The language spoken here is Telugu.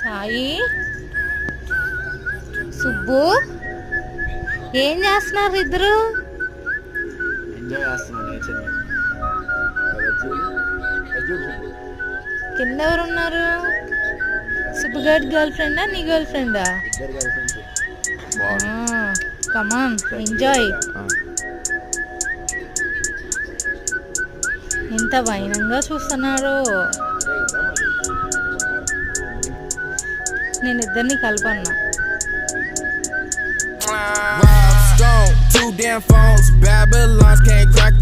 సాయి, సుబ్బు ఏం చేస్తున్నారు ఇద్దరు? ఎంజాయ్ చేస్తున్నాను నేచర్. కింద ఎవరు ఉన్నారు? సుబ్బుగాడి గర్ల్ ఫ్రెండా నీ గర్ల్ ఫ్రెండా? ఇద్దరు గర్ల్ ఫ్రెండ్స్. కమాన్ ఎంజాయ్. ఎంత వైనంగా చూస్తున్నారు. నేను ఇద్దరిని కలపన్నా. Two damn phones, Babylons can't crack